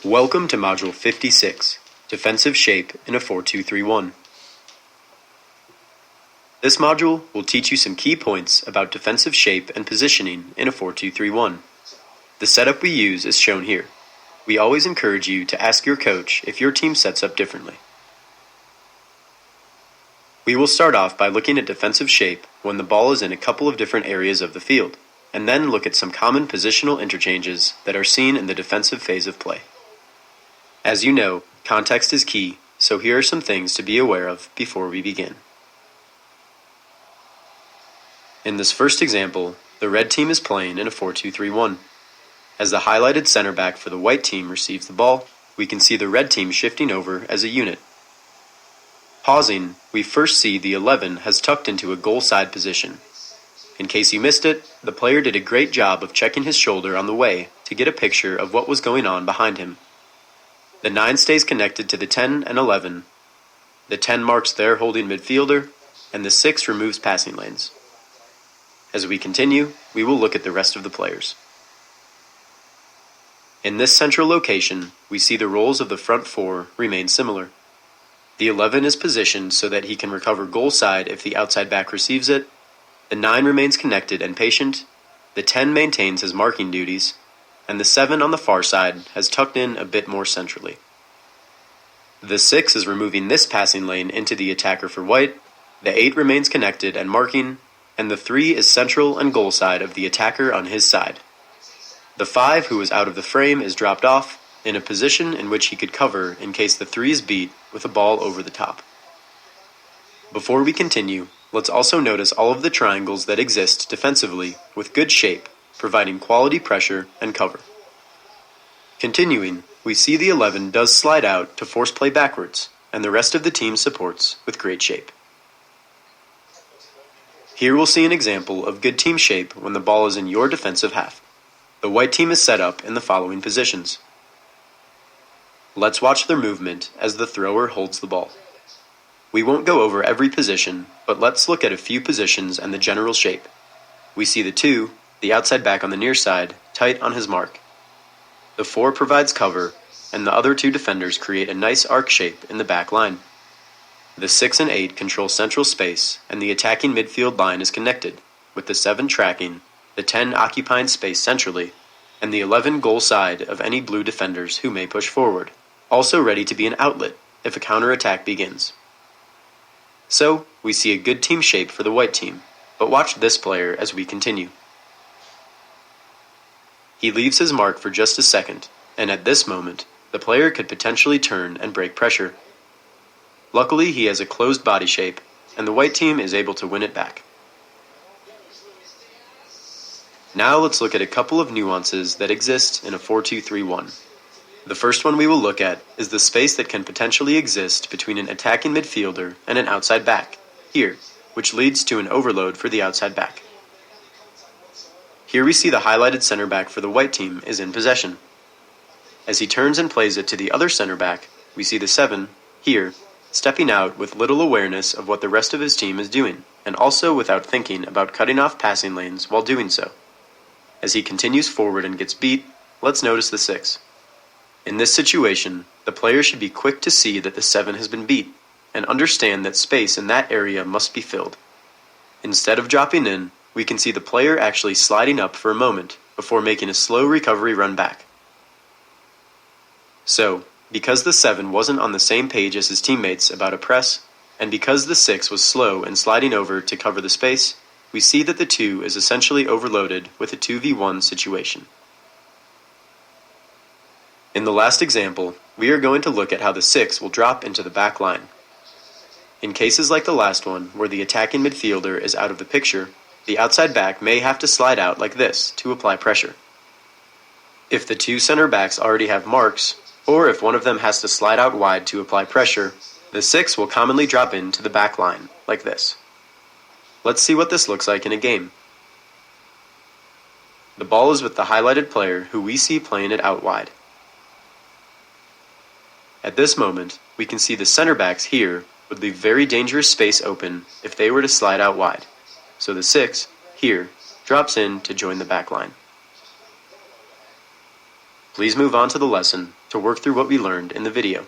Welcome to Module 56, Defensive Shape in a 4-2-3-1. This module will teach you some key points about defensive shape and positioning in a 4-2-3-1. The setup we use is shown here. We always encourage you to ask your coach if your team sets up differently. We will start off by looking at defensive shape when the ball is in a couple of different areas of the field, and then look at some common positional interchanges that are seen in the defensive phase of play. As you know, context is key, so here are some things to be aware of before we begin. In this first example, the red team is playing in a 4-2-3-1. As the highlighted center back for the white team receives the ball, we can see the red team shifting over as a unit. Pausing, we first see the 11 has tucked into a goal side position. In case you missed it, the player did a great job of checking his shoulder on the way to get a picture of what was going on behind him. The 9 stays connected to the 10 and 11. The 10 marks their holding midfielder, and the 6 removes passing lanes. As we continue, we will look at the rest of the players. In this central location, we see the roles of the front 4 remain similar. The 11 is positioned so that he can recover goal side if the outside back receives it. The 9 remains connected and patient. The 10 maintains his marking duties, and the 7 on the far side has tucked in a bit more centrally. The 6 is removing this passing lane into the attacker for white, the 8 remains connected and marking, and the 3 is central and goal side of the attacker on his side. The 5, who is out of the frame, is dropped off, in a position in which he could cover in case the 3 is beat with a ball over the top. Before we continue, let's also notice all of the triangles that exist defensively with good shape, providing quality pressure and cover. Continuing, we see the 11 does slide out to force play backwards, and the rest of the team supports with great shape. Here we'll see an example of good team shape when the ball is in your defensive half. The white team is set up in the following positions. Let's watch their movement as the thrower holds the ball. We won't go over every position, but let's look at a few positions and the general shape. We see the 2, the outside back on the near side, tight on his mark. The 4 provides cover, and the other 2 defenders create a nice arc shape in the back line. The 6 and 8 control central space, and the attacking midfield line is connected, with the 7 tracking, the 10 occupying space centrally, and the 11 goal side of any blue defenders who may push forward, also ready to be an outlet if a counterattack begins. So, we see a good team shape for the white team, but watch this player as we continue. He leaves his mark for just a second, and at this moment, the player could potentially turn and break pressure. Luckily, he has a closed body shape, and the white team is able to win it back. Now let's look at a couple of nuances that exist in a 4-2-3-1. The first one we will look at is the space that can potentially exist between an attacking midfielder and an outside back, here, which leads to an overload for the outside back. Here we see the highlighted center back for the white team is in possession. As he turns and plays it to the other center back, we see the 7, here, stepping out with little awareness of what the rest of his team is doing, and also without thinking about cutting off passing lanes while doing so. As he continues forward and gets beat, let's notice the 6. In this situation, the player should be quick to see that the 7 has been beat, and understand that space in that area must be filled. Instead of dropping in, we can see the player actually sliding up for a moment before making a slow recovery run back. So, because the 7 wasn't on the same page as his teammates about a press, and because the 6 was slow in sliding over to cover the space, we see that the 2 is essentially overloaded with a 2v1 situation. In the last example, we are going to look at how the 6 will drop into the back line. In cases like the last one, where the attacking midfielder is out of the picture, the outside back may have to slide out like this to apply pressure. If the 2 center backs already have marks, or if one of them has to slide out wide to apply pressure, the 6 will commonly drop into the back line, like this. Let's see what this looks like in a game. The ball is with the highlighted player who we see playing it out wide. At this moment, we can see the center backs here would leave very dangerous space open if they were to slide out wide. So the 6, here, drops in to join the back line. Please move on to the lesson to work through what we learned in the video.